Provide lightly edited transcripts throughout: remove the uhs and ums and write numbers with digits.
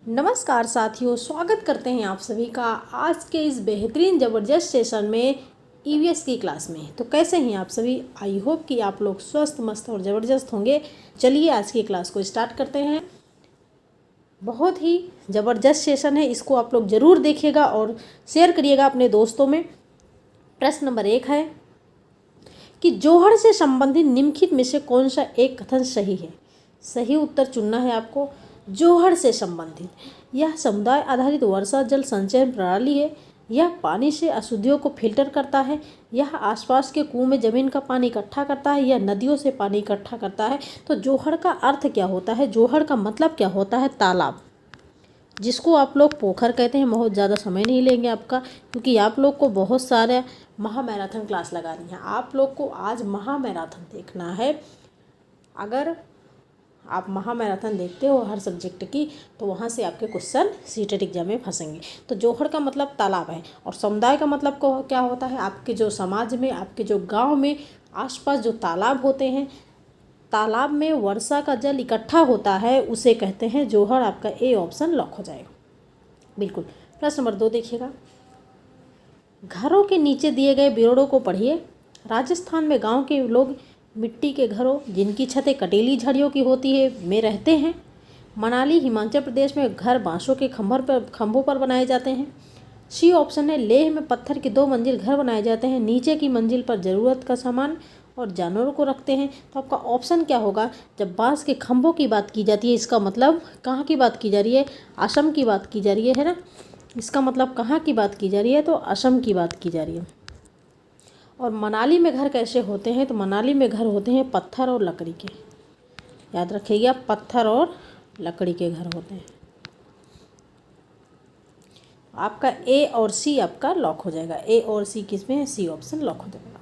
नमस्कार साथियों, स्वागत करते हैं आप सभी का आज के इस बेहतरीन ज़बरदस्त सेशन में ईवीएस की क्लास में। तो कैसे हैं आप सभी? आई होप कि आप लोग स्वस्थ मस्त और ज़बरदस्त होंगे। चलिए आज की क्लास को स्टार्ट करते हैं। बहुत ही ज़बरदस्त सेशन है, इसको आप लोग ज़रूर देखिएगा और शेयर करिएगा अपने दोस्तों में। प्रश्न नंबर 1 है कि जोहड़ से संबंधित निम्नलिखित में से कौन सा एक कथन सही है? सही उत्तर चुनना है आपको। जोहड़ से संबंधित यह समुदाय आधारित वर्षा जल संचयन प्रणाली है। यह पानी से अशुद्धियों को फिल्टर करता है। यह आसपास के कुओं में जमीन का पानी इकट्ठा करता है। यह नदियों से पानी इकट्ठा करता है। तो जोहड़ का अर्थ क्या होता है? जोहड़ का मतलब क्या होता है? तालाब, जिसको आप लोग पोखर कहते हैं। बहुत ज़्यादा समय नहीं लेंगे आपका, क्योंकि आप लोग को बहुत सारे महामैराथन क्लास लगानी है। आप लोग को आज महामैराथन देखना है। अगर आप महामैराथन देखते हो हर सब्जेक्ट की, तो वहाँ से आपके क्वेश्चन सीटेट एग्जाम में फंसेंगे। तो जोहड़ का मतलब तालाब है, और समुदाय का मतलब को क्या होता है? आपके जो समाज में, आपके जो गांव में आसपास जो तालाब होते हैं, तालाब में वर्षा का जल इकट्ठा होता है, उसे कहते हैं जोहड़। आपका ए ऑप्शन लॉक हो जाएगा बिल्कुल। प्रश्न नंबर 2 देखिएगा। घरों के नीचे दिए गए विवरणों को पढ़िए। राजस्थान में गांव के लोग मिट्टी के घरों, जिनकी छतें कटीली झड़ियों की होती है, में रहते हैं। मनाली हिमाचल प्रदेश में घर बांसों के खंभों पर बनाए जाते हैं। सी ऑप्शन है। लेह में पत्थर के 2 मंजिल घर बनाए जाते हैं। नीचे की मंजिल पर ज़रूरत का सामान और जानवरों को रखते हैं। तो आपका ऑप्शन क्या होगा? जब बांस के खंभों की बात की जाती है, इसका मतलब कहाँ की बात की जा रही है? असम की बात की जा रही है ना। इसका मतलब कहाँ की बात की जा रही है? तो असम की बात की जा रही है। और मनाली में घर कैसे होते हैं? तो मनाली में घर होते हैं पत्थर और लकड़ी के। याद रखिएगा, पत्थर और लकड़ी के घर होते हैं। आपका ए और सी आपका लॉक हो जाएगा। ए और सी किस में है? सी ऑप्शन लॉक हो जाएगा।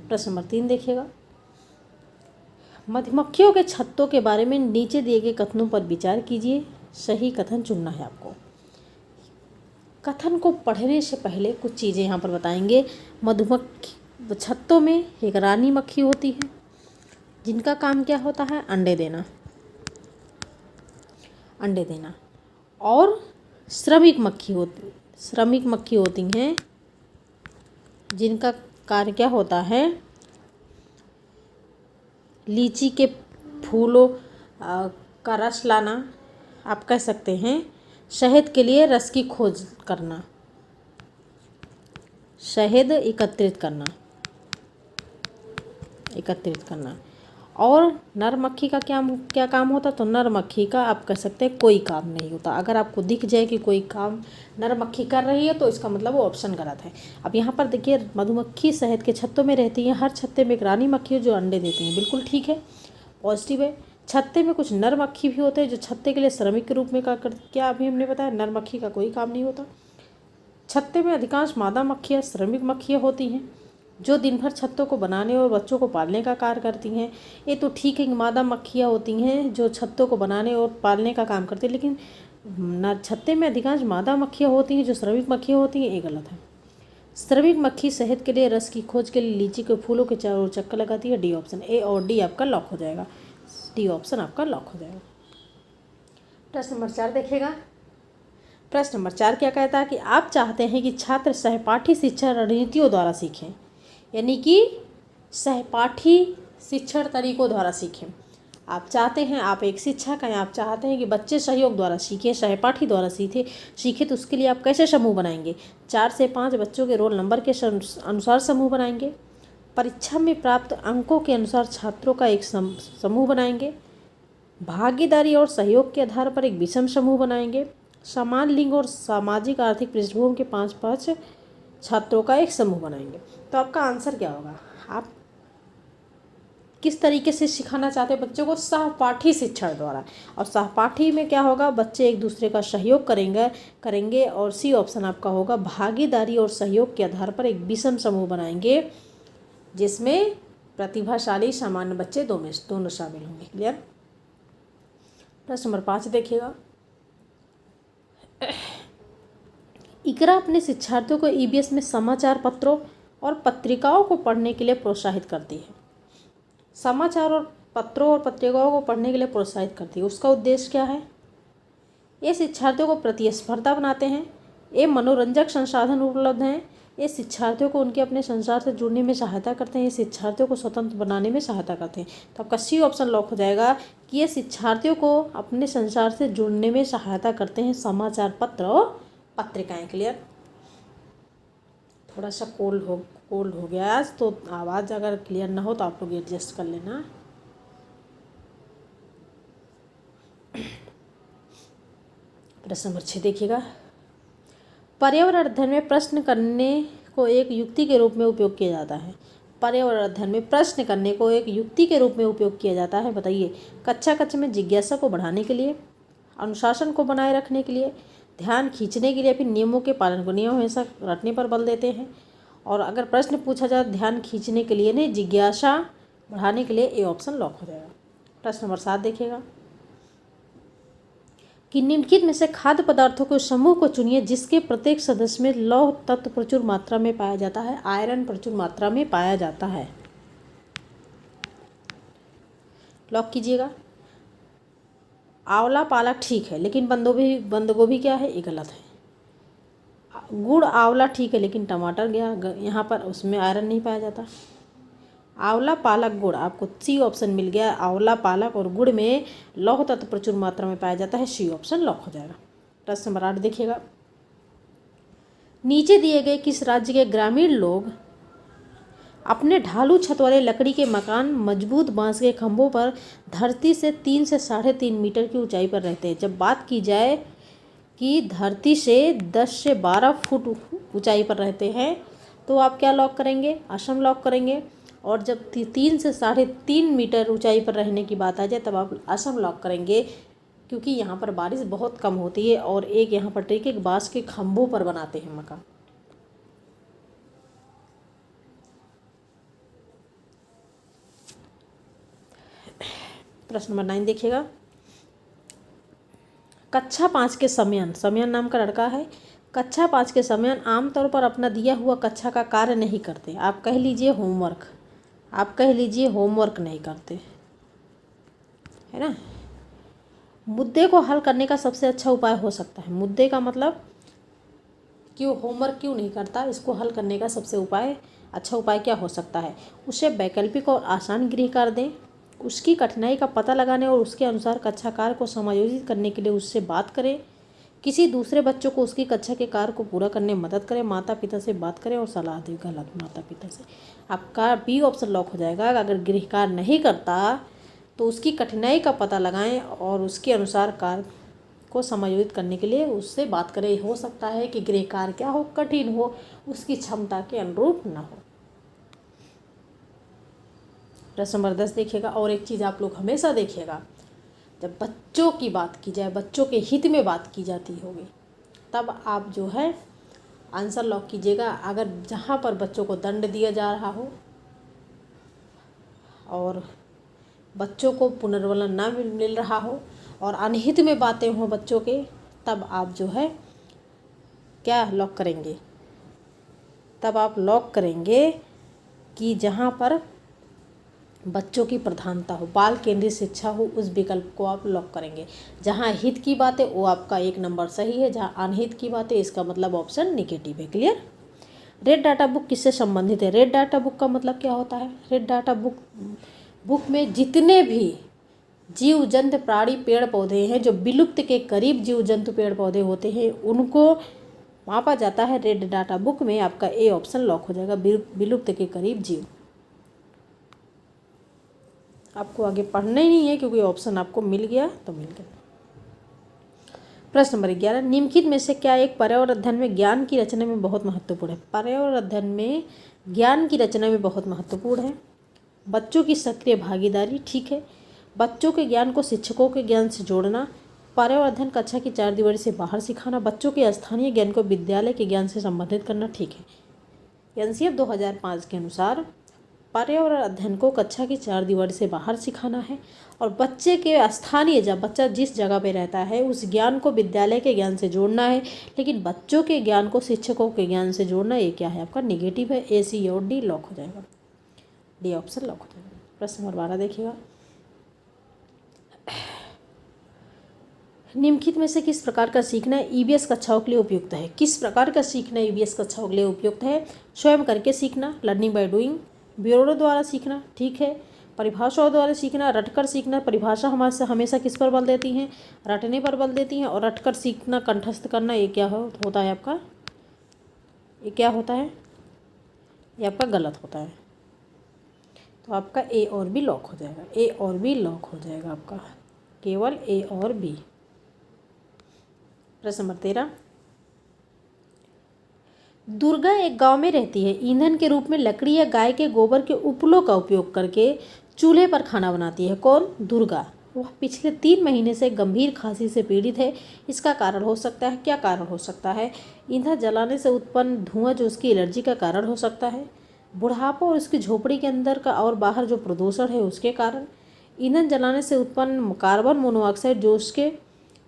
प्रश्न नंबर 3 देखिएगा। मधुमक्खियों के छत्तों के बारे में नीचे दिए गए कथनों पर विचार कीजिए। सही कथन चुनना है आपको। कथन को पढ़ने से पहले कुछ चीज़ें यहाँ पर बताएंगे। मधुमक्खी छत्तों में एक रानी मक्खी होती है, जिनका काम क्या होता है? अंडे देना। और श्रमिक मक्खी होती हैं, जिनका कार्य क्या होता है? लीची के फूलों का रस लाना। आप कह सकते हैं शहद के लिए रस की खोज करना, शहद एकत्रित करना। और नर मक्खी का क्या काम होता? तो नर मक्खी का आप कह सकते हैं कोई काम नहीं होता। अगर आपको दिख जाए कि कोई काम नर मक्खी कर रही है, तो इसका मतलब वो ऑप्शन गलत है। अब यहाँ पर देखिए, मधुमक्खी शहद के छत्तों में रहती है। हर छत्ते में एक रानी मक्खी है जो अंडे देती है। बिल्कुल ठीक है, पॉजिटिव है। छत्ते में कुछ नर मक्खी भी होते हैं जो छत्ते के लिए श्रमिक के रूप में क्या अभी हमने बताया, नर मक्खी का कोई काम नहीं होता। छत्ते में अधिकांश मादा मक्खियाँ श्रमिक मक्खियाँ होती हैं, जो दिन भर छत्तों को बनाने और बच्चों को पालने का कार्य करती हैं। ये तो ठीक है कि मादा मक्खियाँ होती हैं जो छत्तों को बनाने और पालने का काम करती हैं, लेकिन छत्ते में अधिकांश मादा मक्खियाँ होती हैं जो श्रमिक मक्खियाँ होती हैं, ये गलत है। श्रमिक मक्खी शहद के लिए रस की खोज के लिए लीची के फूलों के चारों ओर चक्कर लगाती है। D option. ए और डी आपका लॉक हो जाएगा। डी ऑप्शन आपका लॉक हो जाएगा। प्रश्न नंबर 4 देखिएगा। प्रश्न नंबर 4 क्या कहता है कि आप चाहते हैं कि छात्र सहपाठी शिक्षा रणनीतियों द्वारा सीखें, यानी कि सहपाठी शिक्षण तरीकों द्वारा सीखें। आप चाहते हैं, आप एक शिक्षक हैं, आप चाहते हैं कि बच्चे सहयोग द्वारा सीखें, सहपाठी द्वारा सीखें। तो उसके लिए आप कैसे समूह बनाएंगे? 4 से 5 बच्चों के रोल नंबर के अनुसार समूह बनाएंगे। परीक्षा में प्राप्त अंकों के अनुसार छात्रों का एक समूह बनाएंगे। भागीदारी और सहयोग के आधार पर एक विषम समूह बनाएंगे। समान लिंग और सामाजिक आर्थिक पृष्ठभूमि के 5 छात्रों का एक समूह बनाएंगे। तो आपका आंसर क्या होगा? आप किस तरीके से सिखाना चाहते हैं बच्चों को? सहपाठी शिक्षण द्वारा। और सहपाठी में क्या होगा? बच्चे एक दूसरे का सहयोग करेंगे। और सी ऑप्शन आपका होगा भागीदारी और सहयोग के आधार पर एक विषम समूह बनाएंगे, जिसमें प्रतिभाशाली सामान्य बच्चे दोनों शामिल होंगे। क्लियर? प्रश्न नंबर 5 देखिएगा। इकरा अपने शिक्षार्थियों को ईवीएस में समाचार पत्रों और पत्रिकाओं को पढ़ने के लिए प्रोत्साहित करती है। समाचार और पत्रों और पत्रिकाओं को पढ़ने के लिए प्रोत्साहित करती है, उसका उद्देश्य क्या है? ये शिक्षार्थियों को प्रतिस्पर्धा बनाते हैं। ये मनोरंजक संसाधन उपलब्ध हैं। ये शिक्षार्थियों को उनके अपने संसार से जुड़ने में सहायता करते हैं। ये शिक्षार्थियों को स्वतंत्र बनाने में सहायता करते हैं। तो आपका सी ऑप्शन लॉक हो जाएगा कि ये शिक्षार्थियों को अपने संसार से जुड़ने में सहायता करते हैं, समाचार पत्र और पत्रिकाएं। क्लियर। थोड़ा सा कोल्ड हो गया आज, तो आवाज़ अगर क्लियर ना हो तो आप लोग एडजस्ट कर लेना। प्रश्न नंबर 6 देखिएगा। पर्यावरण अध्ययन में प्रश्न करने को एक युक्ति के रूप में उपयोग किया जाता है। पर्यावरण अध्ययन में प्रश्न करने को एक युक्ति के रूप में उपयोग किया जाता है। बताइए। कक्षा कक्षा में जिज्ञासा को बढ़ाने के लिए, अनुशासन को बनाए रखने के लिए, ध्यान खींचने के लिए, फिर नियमों के पालन को। नियम हमेशा रटने पर बल देते हैं। और अगर प्रश्न पूछा जाए ध्यान खींचने के लिए नहीं, जिज्ञासा बढ़ाने के लिए, ए ऑप्शन लॉक हो जाएगा। प्रश्न नंबर 7 देखिएगा कि निम्नलिखित में से खाद्य पदार्थों के समूह को चुनिए जिसके प्रत्येक सदस्य में लौह तत्व प्रचुर मात्रा में पाया जाता है, आयरन प्रचुर मात्रा में पाया जाता है। लॉक कीजिएगा। आंवला पालक ठीक है, लेकिन बंद गोभी क्या है, ये गलत है। गुड़ आंवला ठीक है, लेकिन टमाटर गया यहाँ पर, उसमें आयरन नहीं पाया जाता। आंवला पालक गुड़, आपको सी ऑप्शन मिल गया। आंवला पालक और गुड़ में लौह तत्व प्रचुर मात्रा में पाया जाता है। सी ऑप्शन लॉक हो जाएगा। प्रश्न नंबर 8 देखिएगा। नीचे दिए गए किस राज्य के ग्रामीण लोग अपने ढालू छत वाले लकड़ी के मकान, मजबूत बांस के खंभों पर धरती से 3 से 3.5 मीटर की ऊंचाई पर रहते हैं? जब बात की जाए कि धरती से 10 से 12 फुट ऊंचाई पर रहते हैं तो आप क्या लॉक करेंगे? असम लॉक करेंगे। और जब 3 से 3.5 मीटर ऊंचाई पर रहने की बात आ जाए तब आप असम लॉक करेंगे, क्योंकि यहाँ पर बारिश बहुत कम होती है। और एक यहाँ पर ट्रिक है, बांस के खंभों पर बनाते हैं मकान। प्रश्न नंबर 9 देखिएगा। कक्षा 5 के समयन नाम का लड़का है। कक्षा 5 के समयन आमतौर पर अपना दिया हुआ कक्षा का कार्य नहीं करते। आप कह लीजिए होमवर्क नहीं करते, है ना। मुद्दे को हल करने का सबसे अच्छा उपाय हो सकता है। मुद्दे का मतलब क्यों होमवर्क क्यों नहीं करता, इसको हल करने का सबसे अच्छा उपाय क्या हो सकता है? उसे वैकल्पिक और आसान गृह कार्य दें, उसकी कठिनाई का पता लगाने और उसके अनुसार कक्षा कार्य को समायोजित करने के लिए उससे बात करें, किसी दूसरे बच्चों को उसकी कक्षा के कार्य को पूरा करने में मदद करें, माता पिता से बात करें और सलाह दें। गलत, माता पिता से। आपका बी ऑप्शन लॉक हो जाएगा। अगर गृह कार्य नहीं करता तो उसकी कठिनाई का पता लगाएं और उसके अनुसार कार्य को समायोजित करने के लिए उससे बात करें। हो सकता है कि गृह कार्य क्या हो, कठिन हो, उसकी क्षमता के अनुरूप न हो। प्रश्न नंबर 10 देखिएगा। और एक चीज़ आप लोग हमेशा देखिएगा, जब बच्चों की बात की जाए, बच्चों के हित में बात की जाती होगी, तब आप जो है आंसर लॉक कीजिएगा। अगर जहाँ पर बच्चों को दंड दिया जा रहा हो और बच्चों को पुनर्वलन ना मिल रहा हो और अनहित में बातें हों बच्चों के, तब आप जो है क्या लॉक करेंगे? तब आप लॉक करेंगे कि जहाँ पर बच्चों की प्रधानता हो, बाल केंद्रित शिक्षा हो, उस विकल्प को आप लॉक करेंगे। जहाँ हित की बात है वो आपका 1 नंबर सही है, जहाँ अनहित की बात है इसका मतलब ऑप्शन निगेटिव है। क्लियर। रेड डाटा बुक किससे संबंधित है? रेड डाटा बुक का मतलब क्या होता है? रेड डाटा बुक में जितने भी जीव जंतु प्राणी पेड़ पौधे हैं, जो विलुप्त के करीब जीव जंतु पेड़ पौधे होते हैं, उनको मापा जाता है। रेड डाटा बुक में आपका ए ऑप्शन लॉक हो जाएगा, विलुप्त के करीब जीव। आपको आगे पढ़ना ही नहीं है क्योंकि ऑप्शन आपको मिल गया तो मिल गया। प्रश्न नंबर 11। निम्नलिखित में से क्या एक पर्यावरण अध्ययन में ज्ञान की रचना में बहुत महत्वपूर्ण है? पर्यावरण अध्ययन में ज्ञान की रचना में बहुत महत्वपूर्ण है बच्चों की सक्रिय भागीदारी। ठीक है। बच्चों के ज्ञान को शिक्षकों के ज्ञान से जोड़ना, पर्यावरण अध्ययन कक्षा की 4 दीवारी से बाहर सिखाना, बच्चों के स्थानीय ज्ञान को विद्यालय के ज्ञान से संबंधित करना। ठीक है। एनसीएफ 2005 के अनुसार पर्यावरण अध्ययन को कक्षा की 4 दीवारी से बाहर सिखाना है और बच्चे के स्थानीय, जब बच्चा जिस जगह पे रहता है उस ज्ञान को विद्यालय के ज्ञान से जोड़ना है, लेकिन बच्चों के ज्ञान को शिक्षकों के ज्ञान से जोड़ना, ये क्या है आपका निगेटिव है। ए, सी और डी लॉक हो जाएगा। डी ऑप्शन लॉक हो जाएगा। प्रश्न नंबर 12 देखिएगा। निम्नलिखित में से किस प्रकार का सीखना ईवीएस कक्षाओं के लिए उपयुक्त है? किस प्रकार का सीखना ईवीएस कक्षाओं के लिए उपयुक्त है? स्वयं करके सीखना, लर्निंग बाय डूइंग, ब्यूरो द्वारा सीखना, ठीक है, परिभाषाओं द्वारा सीखना, रटकर सीखना। परिभाषा हमारे हमेशा किस पर बल देती हैं? रटने पर बल देती हैं। और रटकर सीखना, कंठस्थ करना, ये क्या होता है आपका? ये क्या होता है? ये आपका गलत होता है। तो आपका ए और बी लॉक हो जाएगा। ए और बी लॉक हो जाएगा आपका, केवल ए और बी। प्रश्न नंबर 13, दुर्गा एक गांव में रहती है। ईंधन के रूप में लकड़ी या गाय के गोबर के उपलों का उपयोग करके चूल्हे पर खाना बनाती है। कौन? दुर्गा। वह पिछले 3 महीने से गंभीर खांसी से पीड़ित है। इसका कारण हो सकता है, क्या कारण हो सकता है? ईंधन जलाने से उत्पन्न धुआं जो उसकी एलर्जी का कारण हो सकता है, बुढ़ापा और उसकी झोपड़ी के अंदर का और बाहर जो प्रदूषण है उसके कारण, ईंधन जलाने से उत्पन्न कार्बन मोनोऑक्साइड जो उसके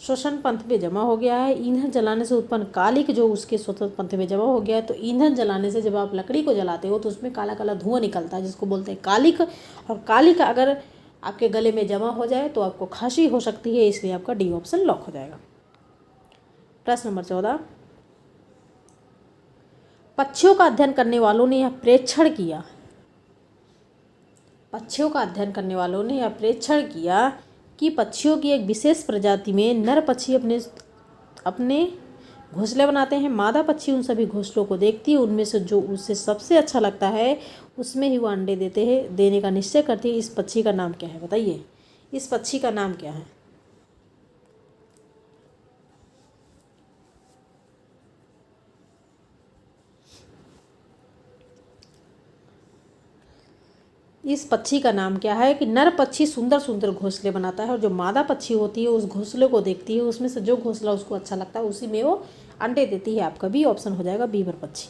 श्वसन पंथ में जमा हो गया है, ईंधन जलाने से उत्पन्न कालिक जो उसके श्वसन पंथ में जमा हो गया है। तो ईंधन जलाने से जब आप लकड़ी को जलाते हो तो उसमें काला काला धुआं निकलता है जिसको बोलते हैं कालिक, और कालिक अगर आपके गले में जमा हो जाए तो आपको खांसी हो सकती है, इसलिए आपका डी ऑप्शन लॉक हो जाएगा। प्रश्न नंबर 14, पक्षियों का अध्ययन करने वालों ने यह प्रेक्षण किया। पक्षियों का अध्ययन करने वालों ने यह प्रेक्षण किया कि पक्षियों की एक विशेष प्रजाति में नर पक्षी अपने घोंसले बनाते हैं। मादा पक्षी उन सभी घोंसलों को देखती है, उनमें से जो उसे सबसे अच्छा लगता है उसमें ही वो अंडे देने का निश्चय करती है। इस पक्षी का नाम क्या है? बताइए, इस पक्षी का नाम क्या है? इस पक्षी का नाम क्या है? कि नर पक्षी सुंदर सुंदर घोंसले बनाता है और जो मादा पक्षी होती है उस घोंसले को देखती है, उसमें से जो घोंसला उसको अच्छा लगता है उसी में वो अंडे देती है। आपका बी ऑप्शन हो जाएगा, बीवर पक्षी।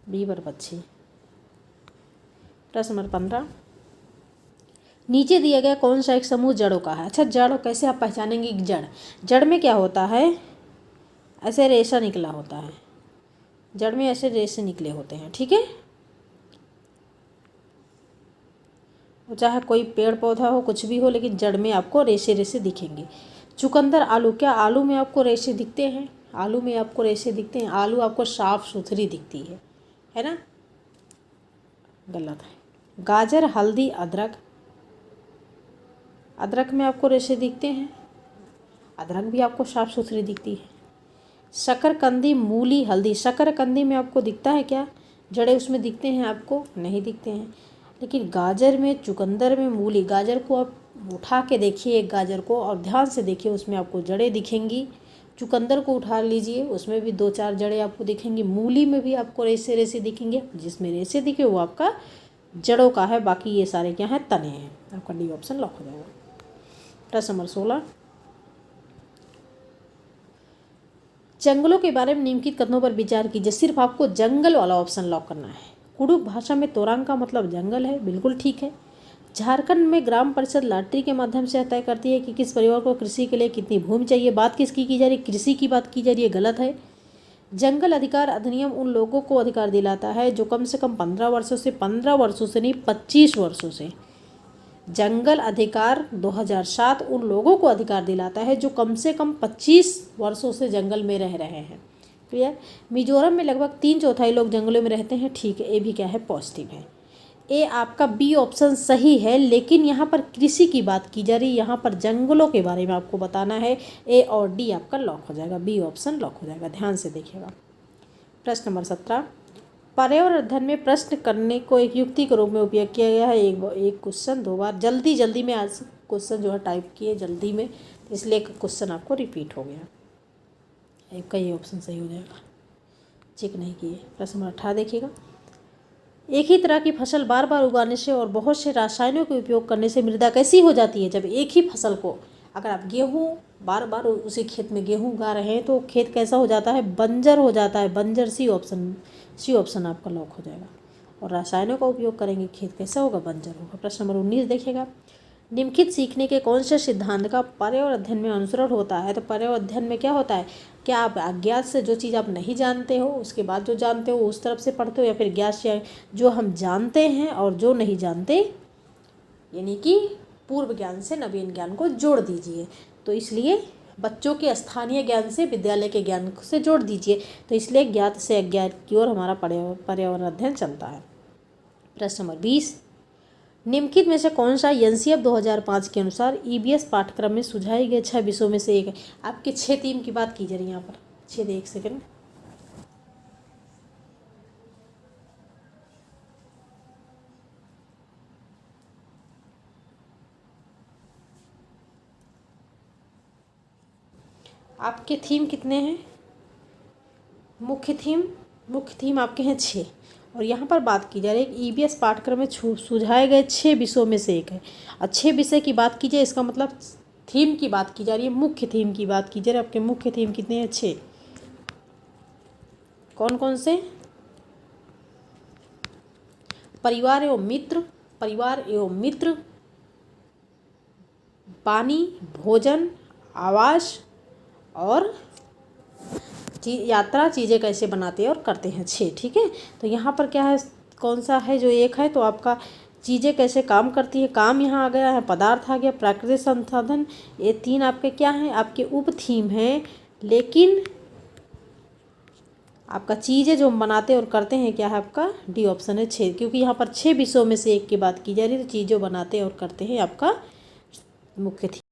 बीवर पक्षी। प्रश्न नंबर 15, नीचे दिया गया कौन सा एक समूह जड़ों का है? अच्छा, जड़ कैसे आप पहचानेंगे? जड़ में क्या होता है? ऐसे रेशा निकला होता है, जड़ में ऐसे रेशे निकले होते हैं, ठीक है। वो चाहे कोई पेड़ पौधा हो, कुछ भी हो, लेकिन जड़ में आपको रेशे रेशे दिखेंगे। चुकंदर आलू, क्या आलू में आपको रेशे दिखते हैं? आलू में आपको रेशे दिखते हैं? आलू आपको साफ सुथरी दिखती है ना? गलत है। गाजर, हल्दी, अदरक, अदरक में आपको रेशे दिखते हैं? अदरक भी आपको साफ सुथरी दिखती है। शकरकंदी, मूली, हल्दी, शकरकंदी में आपको दिखता है क्या? जड़े उसमें दिखते हैं आपको? नहीं दिखते हैं। लेकिन गाजर में, चुकंदर में, मूली, गाजर को आप उठा के देखिए एक गाजर को और ध्यान से देखिए, उसमें आपको जड़ें दिखेंगी। चुकंदर को उठा लीजिए, उसमें भी 2-4 जड़ें आपको दिखेंगी। मूली में भी आपको रेशे रेशे दिखेंगे, जिसमें रेशे दिखे वो आपका जड़ों का है, बाकी ये सारे क्या हैं? तने हैं। आपका डी ऑप्शन लॉक हो जाएगा। प्रश्न नंबर 16, जंगलों के बारे में निम्नलिखित कथनों पर विचार कीजिए। सिर्फ आपको जंगल वाला ऑप्शन लॉक करना है। कुडुख भाषा में तोरांग का मतलब जंगल है, बिल्कुल ठीक है। झारखंड में ग्राम परिषद लॉटरी के माध्यम से तय करती है कि किस परिवार को कृषि के लिए कितनी भूमि चाहिए। बात किसकी की जा रही है? कृषि की बात की जा रही है, गलत है। जंगल अधिकार अधिनियम उन लोगों को अधिकार दिलाता है जो कम से कम 15 वर्षों से नहीं 25 वर्षों से। जंगल अधिकार 2007 उन लोगों को अधिकार दिलाता है जो कम से कम 25 वर्षों से जंगल में रह रहे हैं। क्लियर? मिजोरम में लगभग 3/4 लोग जंगलों में रहते हैं, ठीक है। ए भी क्या है? पॉजिटिव है। ए आपका बी ऑप्शन सही है, लेकिन यहाँ पर कृषि की बात की जा रही है, यहाँ पर जंगलों के बारे में आपको बताना है। ए और डी आपका लॉक हो जाएगा, बी ऑप्शन लॉक हो जाएगा। ध्यान से देखिएगा। प्रश्न नंबर 17, पर्यावरण अध्ययन में प्रश्न करने को एक युक्ति के रूप में उपयोग किया गया है। एक क्वेश्चन 2 बार, जल्दी में आज क्वेश्चन जो है टाइप किए जल्दी में, इसलिए क्वेश्चन आपको रिपीट हो गया। एक का ये ऑप्शन सही हो जाएगा, चेक नहीं किए। प्रश्न नंबर 18 देखिएगा। एक ही तरह की फसल बार बार उगाने से और बहुत से रसायनों के उपयोग करने से मृदा कैसी हो जाती है? जब एक ही फसल को, अगर आप गेहूँ बार बार उसी खेत में गेहूँ उगा रहे हैं तो खेत कैसा हो जाता है? बंजर हो जाता है। बंजर, सी ऑप्शन आपका लॉक हो जाएगा। और रसायनों का उपयोग करेंगे, खेत कैसा होगा? बंजर होगा। प्रश्न नंबर 19 देखिएगा। निम्नलिखित सीखने के कौन से सिद्धांत का पर्यावरण अध्ययन में अनुसरण होता है? तो पर्यावरण अध्ययन में क्या होता है? क्या आप अज्ञात से जो चीज़ आप नहीं जानते हो उसके बाद जो जानते हो उस तरफ से पढ़ते हो, या फिर ज्ञात से जो हम जानते हैं और जो नहीं जानते, यानी कि पूर्व ज्ञान से नवीन ज्ञान को जोड़ दीजिए। तो इसलिए बच्चों के स्थानीय ज्ञान से विद्यालय के ज्ञान से जोड़ दीजिए। तो इसलिए ज्ञात से अज्ञात की ओर हमारा पर्यावरण अध्ययन चलता है। प्रश्न नंबर 20, निम्नलिखित में से कौन सा एनसीईआरटी 2005 के अनुसार ईवीएस पाठ्यक्रम में सुझाए गए 6 विषयों में से एक है। आपके 6 थीम की बात की जा रही है यहाँ पर। 6 एक सेकेंड। आपके थीम कितने हैं? मुख्य थीम आपके हैं 6। और यहाँ पर बात की जा रही है कि ईवीएस पाठ्यक्रम में सुझाए गए 6 विषयों में से एक है। और 6 विषय की बात की जाए, इसका मतलब थीम की बात की जा रही है, मुख्य थीम की बात की जा रही है। आपके मुख्य थीम कितने हैं? 6। कौन कौन से? परिवार एवं मित्र, पानी, भोजन, आवास और यात्रा, चीज़ें कैसे बनाते हैं और करते हैं। 6, ठीक है। तो यहाँ पर क्या है, कौन सा है जो एक है? तो आपका चीज़ें कैसे काम करती है, काम यहाँ आ गया है, पदार्थ आ गया, प्राकृतिक संसाधन, ये 3 आपके क्या हैं? आपके उप थीम हैं। लेकिन आपका चीज़ें जो हम बनाते और करते हैं क्या है? आपका डी ऑप्शन है 6, क्योंकि यहाँ पर 6 विषयों में से एक की बात की जा रही है। तो चीज़ें बनाते और करते हैं आपका मुख्य थीम।